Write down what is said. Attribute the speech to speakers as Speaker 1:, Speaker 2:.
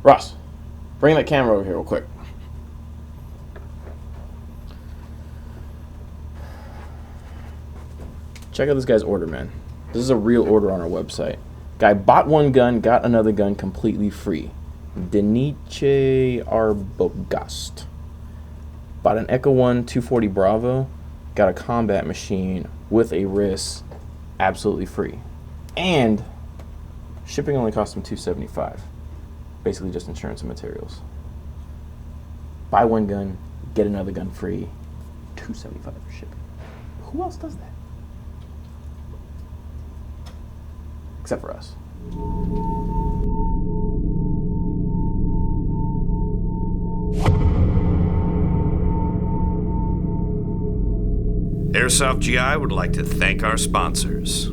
Speaker 1: Ross, bring that camera over here real quick. Check out this guy's order, man. This is a real order on our website. Guy bought one gun, got another gun completely free. Deniche Arbogast. Bought an Echo 1 240 Bravo, got a combat machine with a wrist, absolutely free. And shipping only cost him $275. Basically just insurance and materials. Buy one gun, get another gun free, $275 for shipping. Who else does that? Except for us.
Speaker 2: Airsoft GI would like to thank our sponsors.